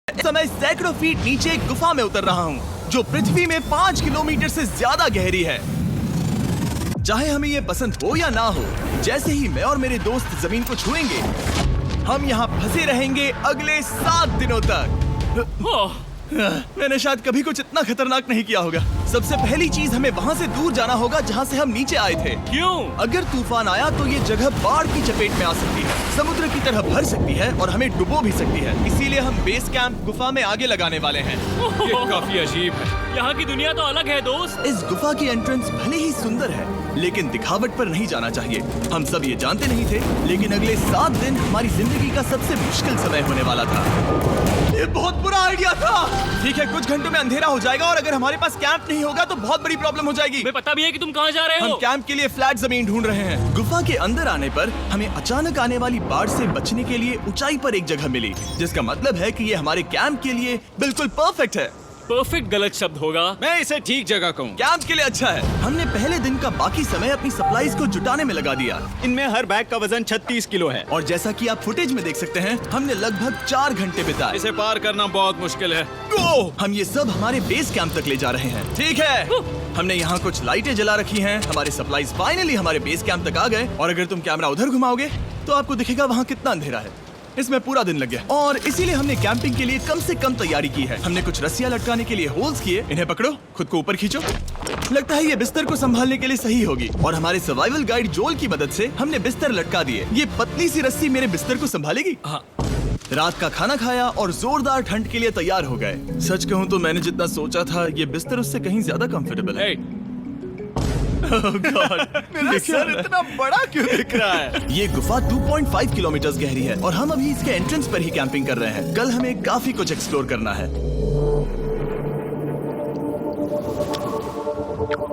इस समय सैकड़ों फीट नीचे एक गुफा में उतर रहा हूँ जो पृथ्वी में 5 किलोमीटर से ज्यादा गहरी है। चाहे हमें ये पसंद हो या ना हो, जैसे ही मैं और मेरे दोस्त जमीन को छुएंगे, हम यहाँ फंसे रहेंगे अगले 7 दिनों तक। मैंने शायद कभी कुछ इतना खतरनाक नहीं किया होगा। सबसे पहली चीज हमें वहाँ से दूर जाना होगा जहाँ से हम नीचे आए थे। क्यों? अगर तूफान आया तो ये जगह बाढ़ की चपेट में आ सकती है, समुद्र की तरह भर सकती है और हमें डुबो भी सकती है। इसीलिए हम बेस कैंप गुफा में आगे लगाने वाले हैं। ये काफी अजीब है। यहाँ की दुनिया तो अलग है दोस्त। इस गुफा की एंट्रेंस भले ही सुंदर है, लेकिन दिखावट पर नहीं जाना चाहिए। हम सब ये जानते नहीं थे, लेकिन अगले 7 दिन हमारी जिंदगी का सबसे मुश्किल समय होने वाला था। ये बहुत बुरा आइडिया था। ठीक है, कुछ घंटों में अंधेरा हो जाएगा और अगर हमारे पास कैंप नहीं होगा तो बहुत बड़ी प्रॉब्लम हो जाएगी। तुम्हें पता भी है कि तुम कहाँ जा रहे हम हो? कैंप के लिए फ्लैट जमीन ढूंढ रहे हैं। गुफा के अंदर आने पर हमें अचानक आने वाली बाढ़ से बचने के लिए ऊंचाई पर एक जगह मिली, जिसका मतलब है कि ये हमारे कैंप के लिए बिल्कुल परफेक्ट है। परफेक्ट गलत शब्द होगा। मैं इसे ठीक जगह कहूँ। कैंप के लिए अच्छा है। हमने पहले दिन का बाकी समय अपनी सप्लाईज को जुटाने में लगा दिया। इनमें हर बैग का वजन 36 किलो है। और जैसा कि आप फुटेज में देख सकते हैं, हमने लगभग 4 घंटे बिताए। इसे पार करना बहुत मुश्किल है। हम ये सब हमारे बेस कैंप तक ले जा रहे हैं। ठीक है, हमने यहाँ कुछ लाइटें जला रखी हैं। हमारे सप्लाईज फाइनली हमारे बेस कैंप तक आ गए। और अगर तुम कैमरा उधर घुमाओगे तो आपको दिखेगा वहाँ कितना अंधेरा है। इसमें पूरा दिन लग गया और इसीलिए हमने कैंपिंग के लिए कम से कम तैयारी की है। हमने कुछ रस्सियां लटकाने के लिए होल्स किए। इन्हें पकड़ो, खुद को ऊपर खींचो। लगता है ये बिस्तर को संभालने के लिए सही होगी। और हमारे सर्वाइवल गाइड जोल की मदद से हमने बिस्तर लटका दिए। ये पतली सी रस्सी मेरे बिस्तर को संभालेगी। हाँ। रात का खाना खाया और जोरदार ठंड के लिए तैयार हो गए। सच कहूँ तो मैंने जितना सोचा था, ये बिस्तर उससे कहीं ज्यादा कंफर्टेबल है। Oh God, मेरा सर इतना बड़ा क्यों दिख रहा है? ये गुफा 2.5 किलोमीटर गहरी है और हम अभी इसके एंट्रेंस पर ही कैंपिंग कर रहे हैं। कल हमें काफी कुछ एक्सप्लोर करना है।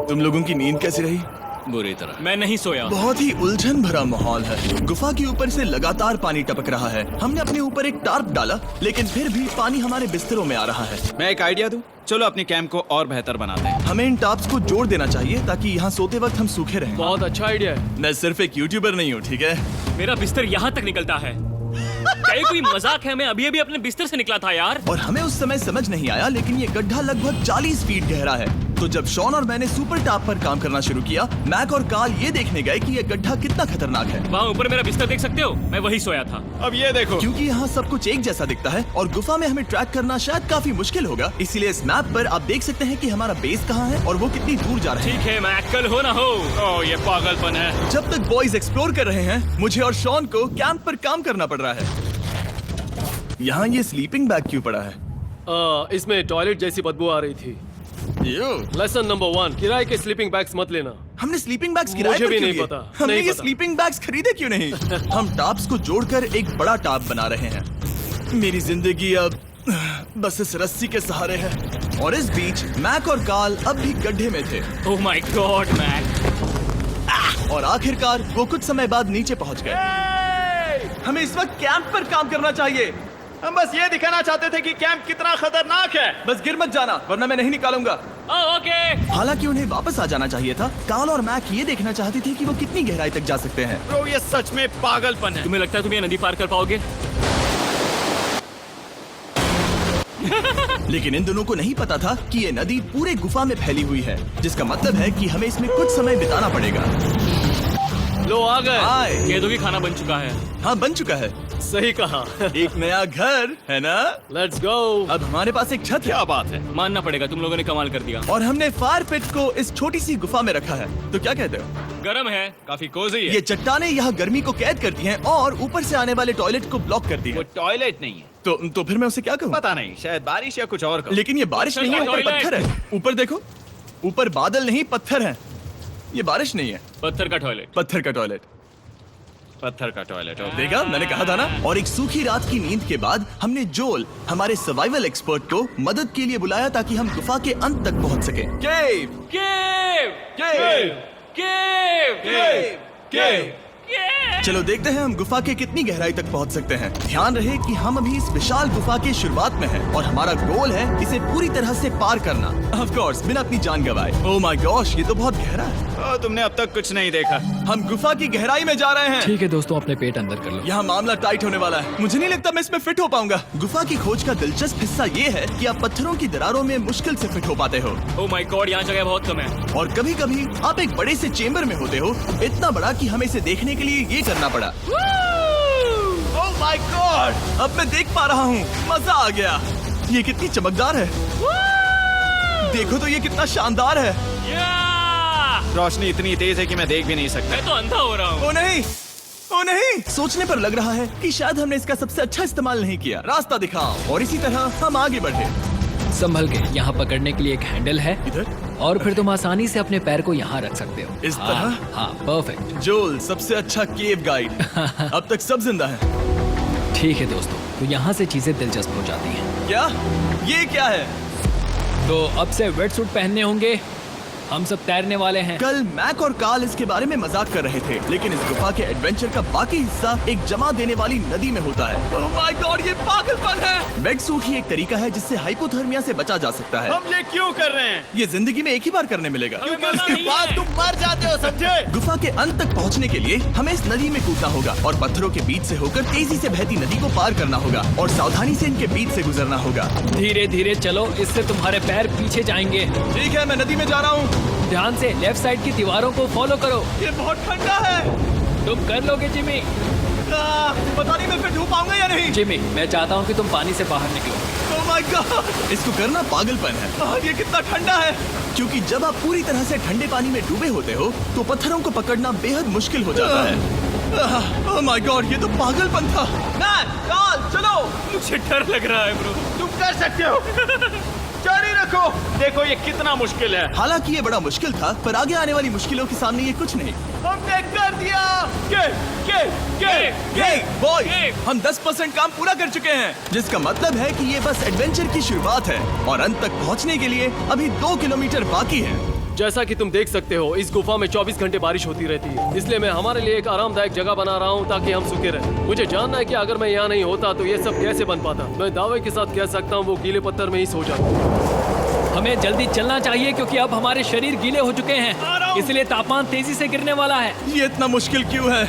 तुम लोगों की नींद कैसी रही? बुरी तरह। मैं नहीं सोया। बहुत ही उलझन भरा माहौल है। गुफा के ऊपर से लगातार पानी टपक रहा है। हमने अपने ऊपर एक टार्प डाला, लेकिन फिर भी पानी हमारे बिस्तरों में आ रहा है। मैं एक आइडिया दूं? चलो अपनी कैंप को और बेहतर बनाते हैं। हमें इन टार्प्स को जोड़ देना चाहिए ताकि यहाँ सोते वक्त हम सूखे रहें। बहुत अच्छा आइडिया है। मैं सिर्फ एक यूट्यूबर नहीं हूँ, ठीक है? मेरा बिस्तर यहाँ तक निकलता है। क्या ये कोई मजाक है? मैं अभी अभी अपने बिस्तर से निकला था यार। और हमें उस समय समझ नहीं आया, लेकिन ये गड्ढा लगभग 40 फीट गहरा है। तो जब शॉन और मैंने सुपर टॉप पर काम करना शुरू किया, मैक और कार्ल ये देखने गए कि ये गड्ढा कितना खतरनाक है। वहाँ ऊपर मेरा बिस्तर देख सकते हो? मैं वही सोया था। अब ये देखो। क्योंकि यहाँ सब कुछ एक जैसा दिखता है और गुफा में हमें ट्रैक करना शायद काफी मुश्किल होगा, इसीलिए इस मैप पर आप देख सकते हैं कि हमारा बेस कहाँ है और वो कितनी दूर जा रहे हैं। ठीक है, मैं कल हो ना हो। ओह, ये पागलपन है। जब तक बॉयज एक्सप्लोर कर रहे हैं, मुझे और शॉन को कैंप पर काम करना पड़ रहा है। यहाँ ये स्लीपिंग बैग क्यों पड़ा है? इसमें टॉयलेट जैसी बदबू आ रही थी। लेसन नंबर 1, किराए के स्लीपिंग बैग्स मत लेना। हमने स्लीपिंग बैग्स किराए मुझे पर भी क्यों नहीं लिए? पता, हमने नहीं ये पता। स्लीपिंग बैग्स खरीदे क्यों नहीं? हम टॉप्स को जोड़कर एक बड़ा टॉप बना रहे हैं। मेरी जिंदगी अब बस इस रस्सी के सहारे है। और इस बीच मैक और कार्ल अब भी गड्ढे में थे। Oh my god Mac. और आखिरकार वो कुछ समय बाद नीचे पहुंच गए। हमें इस वक्त कैंप पर काम करना चाहिए। हम बस ये दिखाना चाहते थे कि कैंप कितना खतरनाक है। बस गिर मत जाना, वरना मैं नहीं निकालूंगा। ओके। हालांकि उन्हें वापस आ जाना चाहिए था। कार्ल और मैक ये देखना चाहते थे कि वो कितनी गहराई तक जा सकते हैं। ब्रो, ये सच में पागलपन है। तुम्हें लगता है तुम ये नदी पार कर पाओगे? लेकिन इन दोनों को नहीं पता था कि ये नदी पूरे गुफा में फैली हुई है, जिसका मतलब है कि हमें इसमें कुछ समय बिताना पड़ेगा। लो आ गए। हाय। कह दो कि खाना बन चुका है। हाँ, बन चुका है। सही कहा। एक नया घर है ना? Let's go. अब हमारे पास एक छत है। क्या बात है। मानना पड़ेगा, तुम लोगों ने कमाल कर दिया। और हमने फायर पिट को इस छोटी सी गुफा में रखा है। तो क्या कहते हो? गरम है। काफी कोजी है। ये चट्टानें यहाँ गर्मी को कैद करती हैं और ऊपर से आने वाले टॉयलेट को ब्लॉक करती वो हैं। टॉयलेट नहीं है। तो फिर मैं उसे क्या कहूँ? पता नहीं, शायद बारिश या कुछ और कहो। लेकिन ये बारिश नहीं है, ऊपर टॉयलेट। पत्थर है। ऊपर देखो, ऊपर बादल नहीं पत्थर है। ये बारिश नहीं है, पत्थर का टॉयलेट। पत्थर का टॉयलेट। पत्थर का टॉयलेट। देखा, मैंने कहा था ना। और एक सूखी रात की नींद के बाद हमने जोल, हमारे सर्वाइवल एक्सपर्ट को मदद के लिए बुलाया ताकि हम गुफा के अंत तक पहुंच सके। केव, केव, केव, केव, केव, केव। केव। चलो देखते हैं हम गुफा के कितनी गहराई तक पहुंच सकते हैं। ध्यान रहे कि हम अभी इस विशाल गुफा के शुरुआत में हैं और हमारा गोल है इसे पूरी तरह से पार करना। ऑफ कोर्स बिना अपनी जान गंवाए। ओह माय गॉश, ये तो बहुत गहरा है। तुमने अब तक कुछ नहीं देखा। हम गुफा की गहराई में जा रहे हैं। ठीक है दोस्तों, अपने पेट अंदर कर लो। यहाँ मामला टाइट होने वाला है। मुझे नहीं लगता मैं इसमें फिट हो पाऊंगा। गुफा की खोज का दिलचस्प हिस्सा ये है कि आप पत्थरों की दरारों में मुश्किल से फिट हो पाते हो ओह माय गॉड, यहाँ जगह बहुत कम है। और कभी कभी आप एक बड़े से चेम्बर में होते हो, इतना बड़ा कि हमें इसे देखने के लिए ये करना पड़ा। ओह माय गॉड, अब मैं देख पा रहा हूँ, मजा आ गया। ये कितनी चमकदार है। देखो तो ये कितना शानदार है। रोशनी इतनी तेज है कि मैं देख भी नहीं सकता। मैं तो अंधा हो रहा हूँ। ओ नहीं, ओ नहीं, सोचने पर लग रहा है कि शायद हमने इसका सबसे अच्छा इस्तेमाल नहीं किया। रास्ता दिखाओ। और इसी तरह हम आगे बढ़े। संभल के, यहाँ पकड़ने के लिए एक हैंडल है इधर और फिर तुम आसानी से अपने पैर को यहाँ रख सकते हो। इस हाँ, तरह? हाँ, परफेक्ट। जोल सबसे अच्छा केव गाइड। अब तक सब जिंदा है। ठीक है दोस्तों, तो यहाँ से चीजें दिलचस्प हो जाती हैं। क्या? ये क्या है? तो अब से वेट सूट पहनने होंगे। हम सब तैरने वाले हैं। कल मैक और कार्ल इसके बारे में मजाक कर रहे थे, लेकिन इस गुफा के एडवेंचर का बाकी हिस्सा एक जमा देने वाली नदी में होता है। ओह माय गॉड, ये पागलपन है। वेट सूट ही एक तरीका है जिससे हाइपोथर्मिया से बचा जा सकता है। हम ये क्यों कर रहे हैं? ये जिंदगी में एक ही बार करने मिलेगा। क्योंकि उसके बाद तुम मर जाते हो, समझे? गुफा के अंत तक पहुंचने के लिए हमें इस नदी में कूदना होगा और पत्थरों के बीच से होकर तेजी से बहती नदी को पार करना होगा और सावधानी से इनके बीच से गुजरना होगा। धीरे धीरे चलो, इससे तुम्हारे पैर पीछे जाएंगे। ठीक है, मैं नदी में जा रहा हूँ। ध्यान से लेफ्ट साइड की दीवारों को फॉलो करो। ये बहुत ठंडा है। तुम कर लोगे जिमी। पता नहीं मैं फिर डूब पाऊंगा या नहीं। जिमी, मैं चाहता हूँ कि तुम पानी से बाहर निकलो। ओह माय गॉड, इसको करना पागलपन है। ये कितना ठंडा है। क्योंकि जब आप पूरी तरह से ठंडे पानी में डूबे होते हो तो पत्थरों को पकड़ना बेहद मुश्किल हो जाता है। ओह माय गॉड, ये तो पागलपन था। चलो। मुझे डर लग रहा है ब्रो। तुम कर सकते हो। जारी रखो। देखो ये कितना मुश्किल है। हालांकि ये बड़ा मुश्किल था, पर आगे आने वाली मुश्किलों के सामने ये कुछ नहीं। हमने कर दिया। बॉय, हम 10% काम पूरा कर चुके हैं, जिसका मतलब है कि ये बस एडवेंचर की शुरुआत है और अंत तक पहुंचने के लिए अभी 2 किलोमीटर बाकी है। जैसा कि तुम देख सकते हो, इस गुफा में 24 घंटे बारिश होती रहती है। इसलिए मैं हमारे लिए एक आरामदायक जगह बना रहा हूँ ताकि हम सूखे रहें। मुझे जानना है कि अगर मैं यहाँ नहीं होता तो ये सब कैसे बन पाता। मैं दावे के साथ कह सकता हूँ वो गीले पत्थर में ही सो जाता। हमें जल्दी चलना चाहिए क्योंकि अब हमारे शरीर गीले हो चुके हैं, इसलिए तापमान तेजी से गिरने वाला है। ये इतना मुश्किल क्यों है?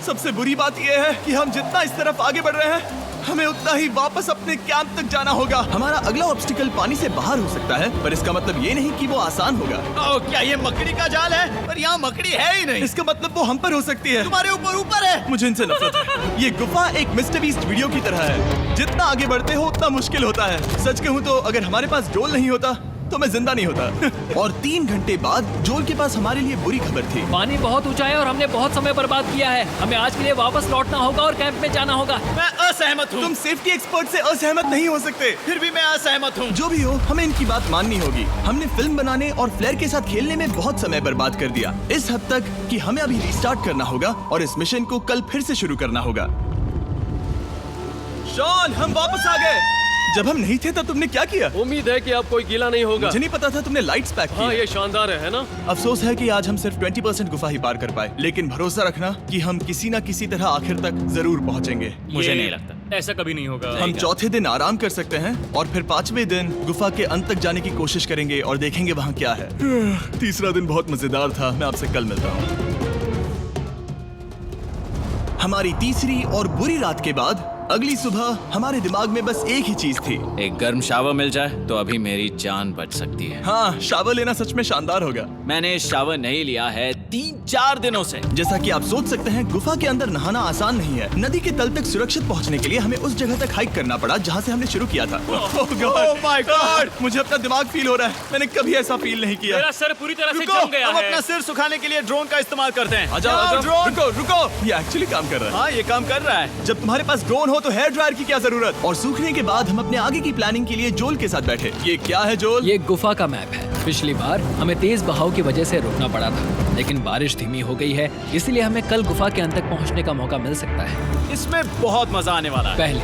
सबसे बुरी बात यह है कि हम जितना इस तरफ आगे बढ़ रहे हैं, हमें उतना ही वापस अपने कैंप तक जाना होगा। हमारा अगला ऑब्स्टिकल पानी से बाहर हो सकता है, पर इसका मतलब ये नहीं कि वो आसान होगा। ओह, क्या ये मकड़ी का जाल है? पर यहाँ मकड़ी है ही नहीं। इसका मतलब वो हम पर हो सकती है। तुम्हारे ऊपर है। मुझे इनसे नफरत है। ये गुफा एक मिस्टर बीस्ट वीडियो की तरह है। जितना आगे बढ़ते हो उतना मुश्किल होता है। सच कहूँ तो अगर हमारे पास जोल नहीं होता तो मैं जिंदा नहीं होता। और 3 घंटे बाद जोल के पास हमारे लिए बुरी खबर थी। पानी बहुत ऊंचा है और हमने बहुत समय बर्बाद किया है। हमें आज के लिए वापस लौटना होगा और कैंप में जाना होगा। मैं असहमत हूँ। तुम सेफ्टी एक्सपर्ट से असहमत नहीं हो सकते। फिर भी मैं असहमत हूँ। जो भी हो, हमें इनकी बात माननी होगी। हमने फिल्म बनाने और फ्लेयर के साथ खेलने में बहुत समय बर्बाद कर दिया, इस हद तक कि हमें अभी रिस्टार्ट करना होगा और इस मिशन को कल फिर से शुरू करना होगा। शॉन, हम वापस आ गए। जब हम नहीं थे तब तुमने क्या किया? उम्मीद है कि अब कोई गीला नहीं होगा। मुझे नहीं पता था तुमने लाइट्स पैक हाँ, की। ये शानदार है ना? अफसोस है कि आज हम सिर्फ 20% गुफा ही पार कर पाए, लेकिन भरोसा रखना कि हम किसी न किसी तरह आखिर तक जरूर पहुंचेंगे। मुझे नहीं लगता। ऐसा कभी नहीं होगा। हम चौथे दिन आराम कर सकते हैं और फिर 5वें दिन गुफा के अंत तक जाने की कोशिश करेंगे और देखेंगे वहाँ क्या है। तीसरा दिन बहुत मजेदार था। मैं आपसे कल मिलता हूँ। हमारी तीसरी और बुरी रात के बाद अगली सुबह हमारे दिमाग में बस एक ही चीज थी। एक गर्म शावर मिल जाए तो अभी मेरी जान बच सकती है। हाँ, शावर लेना सच में शानदार होगा। मैंने शावर नहीं लिया है 3-4 दिनों से। जैसा कि आप सोच सकते हैं, गुफा के अंदर नहाना आसान नहीं है। नदी के तल तक सुरक्षित पहुंचने के लिए हमें उस जगह तक हाइक करना पड़ा जहां से हमने शुरू किया था। Oh my God! मुझे अपना दिमाग फील हो रहा है। मैंने कभी ऐसा फील नहीं किया। मेरा सर पूरी तरह से रुको, जम गया हम है। अपना सिर सुखाने के लिए ड्रोन का इस्तेमाल करते हैं। आ जाओ, आ जाओ। ड्रोन। रुको रुको, ये एक्चुअली काम कर रहा है। हाँ, ये काम कर रहा है। जब तुम्हारे पास ड्रोन हो तो हेयर ड्रायर की क्या जरूरत। और सूखने के बाद हम अपने आगे की प्लानिंग के लिए जोल के साथ बैठे। ये क्या है जोल? ये गुफा का मैप है। पिछली बार हमें तेज बहाव की वजह से रुकना पड़ा था, लेकिन बारिश धीमी हो गई है, इसलिए हमें कल गुफा के अंत तक पहुंचने का मौका मिल सकता है। इसमें बहुत मजा आने वाला है। पहले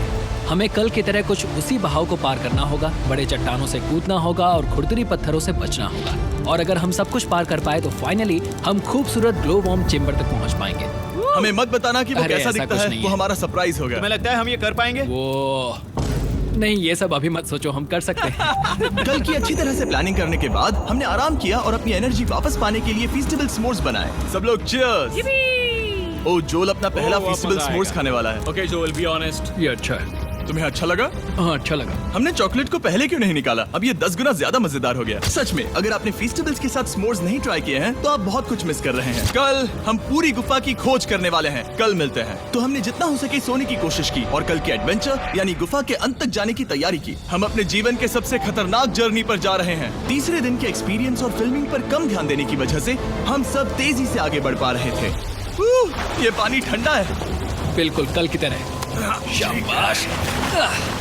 हमें कल की तरह कुछ उसी बहाव को पार करना होगा, बड़े चट्टानों से कूदना होगा और खुरदुरी पत्थरों से बचना होगा। और अगर हम सब कुछ पार कर पाए तो फाइनली हम खूबसूरत ग्लो वार्म चेम्बर तक पहुंच पाएंगे। हमें मत बताना कि वो अरे, कैसा ऐसा दिखता कुछ है, नहीं वो है। हमारा सरप्राइज होगा। तुम्हें लगता है हम ये कर पाएंगे? वो नहीं, ये सब अभी मत सोचो, हम कर सकते हैं। कल की अच्छी तरह से प्लानिंग करने के बाद हमने आराम किया और अपनी एनर्जी वापस पाने के लिए फीस्टेबल s'mores बनाए। सब लोग cheers! ओ जोल अपना पहला वाह, फीस्टेबल मजा s'mores आएगा। खाने वाला है। ओके जोल, बी ऑनेस्ट। ये अच्छा है। तुम्हें अच्छा लगा? हाँ, अच्छा लगा। हमने चॉकलेट को पहले क्यों नहीं निकाला? अब ये 10 गुना ज्यादा मजेदार हो गया। सच में, अगर आपने फीस्टेबल्स के साथ s'mores नहीं ट्राई किए हैं तो आप बहुत कुछ मिस कर रहे हैं। कल हम पूरी गुफा की खोज करने वाले हैं। कल मिलते हैं। तो हमने जितना हो सके सोने की कोशिश की और कल के एडवेंचर यानी गुफा के अंत तक जाने की तैयारी की। हम अपने जीवन के सबसे खतरनाक जर्नी पर जा रहे हैं। तीसरे दिन के एक्सपीरियंस और फिल्मिंग पर कम ध्यान देने की वजह से हम सब तेजी से आगे बढ़ पा रहे थे। ये पानी ठंडा है। बिल्कुल कल की तरह। शाबाश।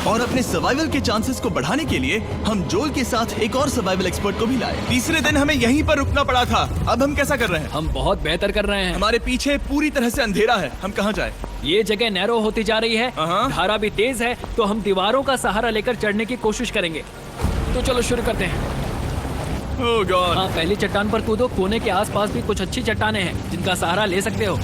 और अपने सर्वाइवल के चांसेस को बढ़ाने के लिए हम जोल के साथ एक और सर्वाइवल एक्सपर्ट को भी लाए। तीसरे दिन हमें यहीं पर रुकना पड़ा था। अब हम कैसा कर रहे हैं? हम बहुत बेहतर कर रहे हैं। हमारे पीछे पूरी तरह से अंधेरा है। हम कहाँ जाए? ये जगह नैरो होती जा रही है, हाँ। धारा भी तेज है, तो हम दीवारों का सहारा लेकर चढ़ने की कोशिश करेंगे। तो चलो शुरू करते हैं। ओह गॉड। हाँ, पहली चट्टान पर कूदो। कोने के आसपास भी कुछ अच्छी चट्टानें हैं जिनका सहारा ले सकते हो।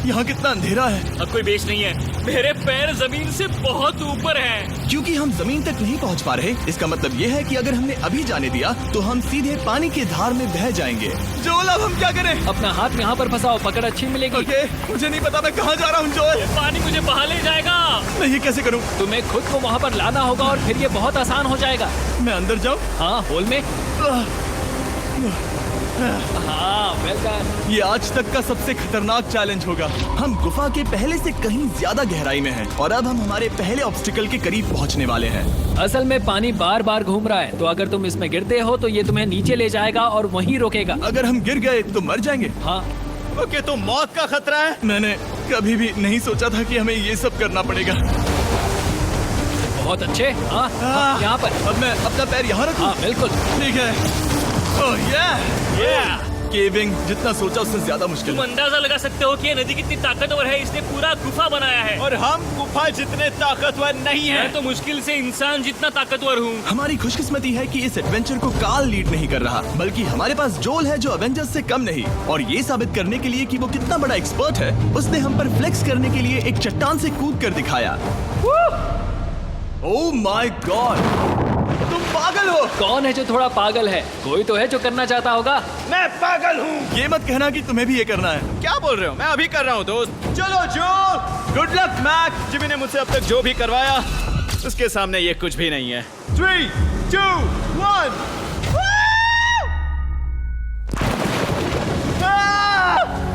यहाँ कितना अंधेरा है। अब कोई बेस नहीं है, मेरे पैर जमीन से बहुत ऊपर हैं। क्योंकि हम जमीन तक नहीं पहुँच पा रहे, इसका मतलब ये है कि अगर हमने अभी जाने दिया तो हम सीधे पानी की धार में बह जाएंगे। जोल, अब हम क्या करें? अपना हाथ यहाँ पर फंसाओ, पकड़ अच्छी मिलेगी। ओके, मुझे नहीं पता मैं कहाँ जा रहा हूँ जोल। पानी मुझे बहा ले जाएगा। मैं ये कैसे करूँ? तुम्हें खुद को वहाँ पर लाना होगा और फिर ये बहुत आसान हो जाएगा। मैं अंदर जाऊँ? हाँ, होल में। हाँ, वेल डन। ये आज तक का सबसे खतरनाक चैलेंज होगा। हम गुफा के पहले से कहीं ज्यादा गहराई में हैं और अब हम हमारे पहले ऑब्स्टिकल के करीब पहुंचने वाले हैं। असल में पानी बार बार घूम रहा है, तो अगर तुम इसमें गिरते हो तो ये तुम्हें नीचे ले जाएगा और वहीं रोकेगा। अगर हम गिर गए तो मर जाएंगे। हाँ, ओके, तो मौत का खतरा है। मैंने कभी भी नहीं सोचा था कि हमें ये सब करना पड़ेगा। बहुत अच्छे। हाँ, हाँ, यहाँ पर। अब मैं अपना पैर यहाँ रखूं? हाँ, बिल्कुल। ठीक है। ओह केविंग जितना सोचा उससे ज्यादा मुश्किल तुम है। अंदाजा लगा सकते हो कि ये नदी कितनी ताकतवर है। इसने पूरा गुफा बनाया है। और हम गुफा जितने ताकतवर नहीं मैं हैं। तो मुश्किल से इंसान जितना ताकतवर हूँ। हमारी खुशकिस्मती है कि इस एडवेंचर को काल लीड नहीं कर रहा, बल्कि हमारे पास जोल है जो अवेंजर्स से कम नहीं। और ये साबित करने के लिए कि वो कितना बड़ा एक्सपर्ट है, उसने हम पर फ्लेक्स करने के लिए एक चट्टान से कूद कर दिखाया। ओह माय गॉड, तुम पागल हो। कौन है जो थोड़ा पागल है? कोई तो है जो करना चाहता होगा। मैं पागल हूँ। ये मत कहना कि तुम्हें भी ये करना है। क्या बोल रहे हो? मैं अभी कर रहा हूँ दोस्त। चलो जो, गुड लक मैक। जिमी ने मुझसे अब तक जो भी करवाया उसके सामने ये कुछ भी नहीं है। 3, 2, 1।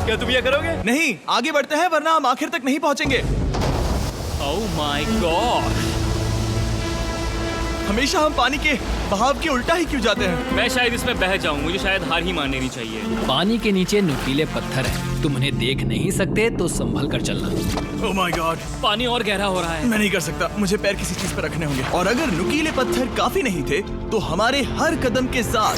क्या तुम ये करोगे? नहीं, आगे बढ़ते हैं वरना हम आखिर तक नहीं पहुंचेंगे। ओह माय गॉड, हमेशा हम पानी के बहाव के उल्टा ही क्यों जाते हैं? मैं शायद इसमें बह जाऊं। मुझे शायद हार ही मान लेनी चाहिए। पानी के नीचे नुकीले पत्थर हैं। तुम उन्हें देख नहीं सकते तो संभल कर चलना। ओह माय गॉड, पानी और गहरा हो रहा है। मैं नहीं कर सकता। मुझे पैर किसी चीज पर रखने होंगे। और अगर नुकीले पत्थर काफी नहीं थे तो हमारे हर कदम के साथ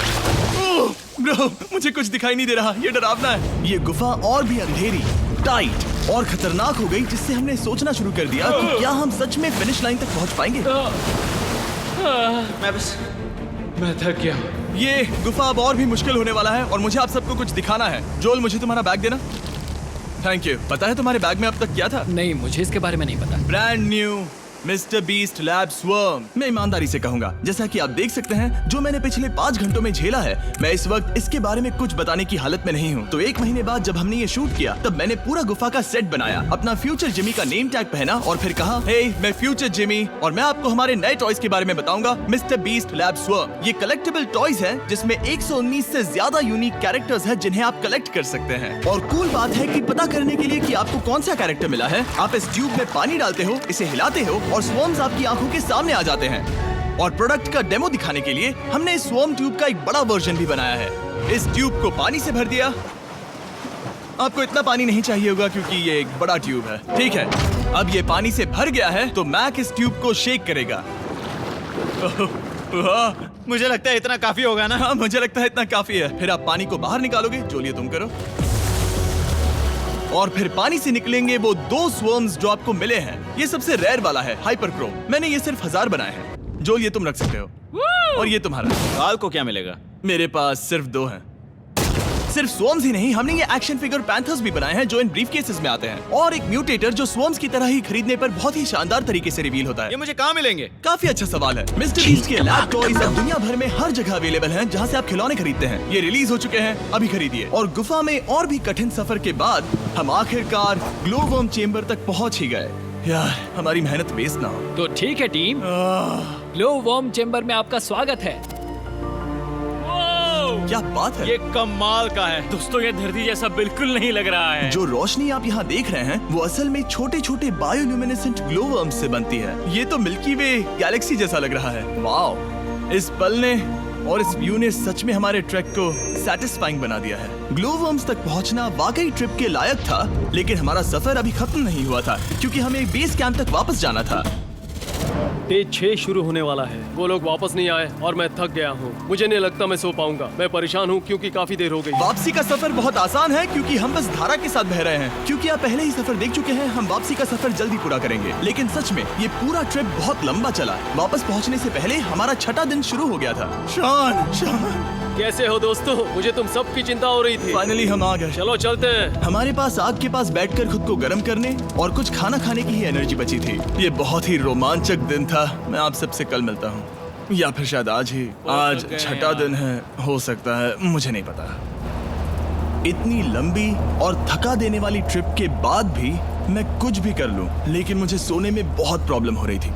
ओह ब्रो, मुझे कुछ दिखाई नहीं दे रहा। ये डरावना है। ये गुफा और भी अंधेरी, टाइट और खतरनाक हो गई, जिससे हमने सोचना शुरू कर दिया कि क्या हम सच में फिनिश लाइन तक पहुंच पाएंगे। मैं थक गया। ये गुफा अब और भी मुश्किल होने वाला है और मुझे आप सबको कुछ दिखाना है। जोल, मुझे तुम्हारा बैग देना। Thank you. पता है तुम्हारे बैग में अब तक क्या था? नहीं, मुझे इसके बारे में नहीं पता। Brand new mister beast lab swarm. मैं ईमानदारी से कहूंगा, जैसा कि आप देख सकते हैं, जो मैंने पिछले 5 घंटों में झेला है, मैं इस वक्त इसके बारे में कुछ बताने की हालत में नहीं हूँ। तो 1 महीने बाद जब हमने ये शूट किया, तब मैंने पूरा गुफा का सेट बनाया, अपना फ्यूचर जिमी का नेम टैग पहना और फिर कहा, हे मैं फ्यूचर जिमी और मैं आपको हमारे नए टॉयज के बारे में बताऊंगा, मिस्टर बीस्ट लैब स्वर्म। ये कलेक्टेबल टॉयज हैं जिसमें 119 से ज्यादा यूनिक कैरेक्टर्स हैं जिन्हें आप कलेक्ट कर सकते हैं। और कूल बात है कि पता करने के लिए कि आपको कौन सा कैरेक्टर मिला है, आप इस ट्यूब में पानी डालते हो, इसे हिलाते हो और स्वर्म्स आपकी आंखों के सामने आ जाते हैं। और प्रोडक्ट का डेमो दिखाने के लिए हमने इस स्वॉर्म ट्यूब का एक बड़ा वर्जन भी बनाया है। इस ट्यूब को पानी से भर दिया। आपको इतना पानी नहीं चाहिए होगा क्योंकि ये एक बड़ा ट्यूब है। ठीक है, अब ये पानी से भर गया है तो मैक इस ट्यूब को शेक करेगा। मुझे लगता है इतना काफी होगा ना? हाँ, मुझे लगता है इतना काफी है। फिर आप पानी को बाहर निकालोगे। जोलिए तुम करो। और फिर पानी से निकलेंगे वो 2 स्वर्म्स जो आपको मिले हैं। ये सबसे रेयर वाला है, हाइपर क्रो। मैंने ये सिर्फ 1000 बनाए हैं। जोल, ये तुम रख सकते हो और ये तुम्हारा। काल को क्या मिलेगा? मेरे पास सिर्फ 2 हैं। सिर्फ स्वर्म्स ही नहीं, हमने ये एक्शन फिगर पैंथर्स भी बनाए हैं जो इन ब्रीफकेसेस में आते हैं, और एक म्यूटेटर जो स्वर्म्स की तरह ही खरीदने पर बहुत ही शानदार तरीके से रिवील होता है। ये मुझे कहाँ मिलेंगे? काफी अच्छा सवाल है। मिस्टर बीस्ट के लैब टॉयज अब दुनिया भर में हर जगह अवेलेबल हैं जहां से आप खिलौने खरीदते हैं। ये रिलीज हो चुके हैं, अभी खरीदिए। और गुफा में और भी कठिन सफर के बाद हम आखिरकार ग्लो वर्म चेम्बर तक पहुंच ही गए। यार, हमारी मेहनत वेस्ट ना हो। तो ठीक है टीम, ग्लो वर्म चेम्बर में आपका स्वागत है। क्या बात है! ये कमाल का है। दोस्तों, ये धरती जैसा बिल्कुल नहीं लग रहा है। जो रोशनी आप यहाँ देख रहे हैं वो असल में छोटे छोटे बायोल्यूमिनेसेंट ग्लो वर्म्स से बनती है। ये तो मिल्की वे गैलेक्सी जैसा लग रहा है। वाओ! इस पल ने और इस व्यू ने सच में हमारे ट्रैक को सैटिस्फाइंग बना दिया है। ग्लो वर्म्स तक पहुँचना वाकई ट्रिप के लायक था, लेकिन हमारा सफर अभी खत्म नहीं हुआ था क्योंकि हमें बेस कैंप तक वापस जाना था। डे 6 शुरू होने वाला है। वो लोग वापस नहीं आए और मैं थक गया हूँ। मुझे नहीं लगता मैं सो पाऊंगा। मैं परेशान हूँ क्योंकि काफी देर हो गई। वापसी का सफर बहुत आसान है क्योंकि हम बस धारा के साथ बह रहे हैं। क्योंकि आप पहले ही सफर देख चुके हैं, हम वापसी का सफर जल्दी पूरा करेंगे। लेकिन सच में ये पूरा ट्रिप बहुत लंबा चला। वापस पहुंचने से पहले हमारा 6वां दिन शुरू हो गया था। शान, कैसे हो दोस्तों? मुझे तुम सबकी चिंता हो रही थी। फाइनली हम आ गए। चलो चलते हैं। हमारे पास आग के पास बैठकर खुद को गर्म करने और कुछ खाना खाने की ही एनर्जी बची थी। ये बहुत ही रोमांचक दिन था। मैं आप सबसे कल मिलता हूँ, या फिर शायद आज ही। आज 6वां दिन है, हो सकता है, मुझे नहीं पता। इतनी लंबी और थका देने वाली ट्रिप के बाद भी मैं कुछ भी कर लूं, लेकिन मुझे सोने में बहुत प्रॉब्लम हो रही थी।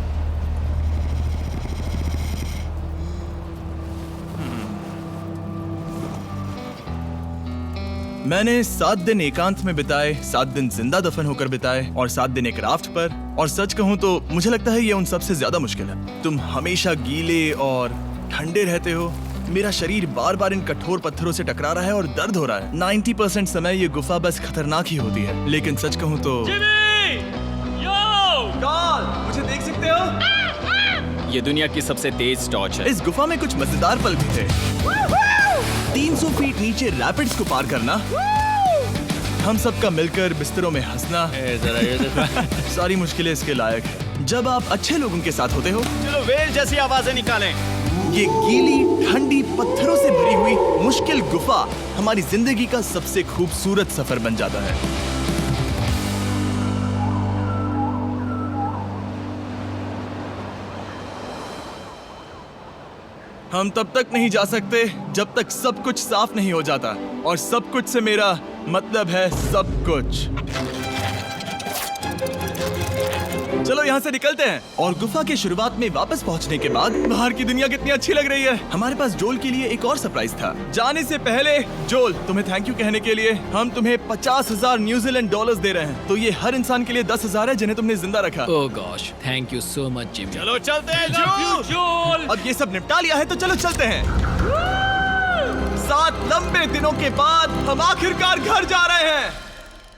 मैंने 7 दिन एकांत में बिताए, 7 दिन जिंदा दफन होकर बिताए और 7 दिन एक राफ्ट पर। और सच कहूं तो मुझे लगता है ये उन सबसे ज्यादा मुश्किल है। तुम हमेशा गीले और ठंडे रहते हो। मेरा शरीर बार बार इन कठोर पत्थरों से टकरा रहा है और दर्द हो रहा है। 90% समय ये गुफा बस खतरनाक ही होती है। लेकिन सच कहूं तो काल, मुझे देख सकते हो? ये दुनिया की सबसे तेज टॉर्च है। इस गुफा में कुछ मजेदार पल भी थे। 300 फीट नीचे रैपिड्स को पार करना, हम सबका मिलकर बिस्तरों में हंसना, सारी मुश्किलें इसके लायक है जब आप अच्छे लोगों के साथ होते हो। चलो वेल जैसी आवाजें निकालें। ये गीली ठंडी पत्थरों से भरी हुई मुश्किल गुफा हमारी जिंदगी का सबसे खूबसूरत सफर बन जाता है। हम तब तक नहीं जा सकते जब तक सब कुछ साफ नहीं हो जाता, और सब कुछ से मेरा मतलब है सब कुछ। चलो यहाँ से निकलते हैं। और गुफा के शुरुआत में वापस पहुँचने के बाद बाहर की दुनिया कितनी अच्छी लग रही है। हमारे पास जोल के लिए एक और सरप्राइज था। जाने से पहले जोल, तुम्हें थैंक यू कहने के लिए हम तुम्हें 50,000 न्यूजीलैंड डॉलर्स दे रहे हैं। तो ये हर इंसान के लिए 10,000 है जिन्हें तुमने जिंदा रखा। Oh gosh, thank you so much Jimmy. चलो चलते हैं जोल। अब ये सब निपटा लिया है तो चलो चलते हैं। 7 लंबे दिनों के बाद हम आखिरकार घर जा रहे हैं।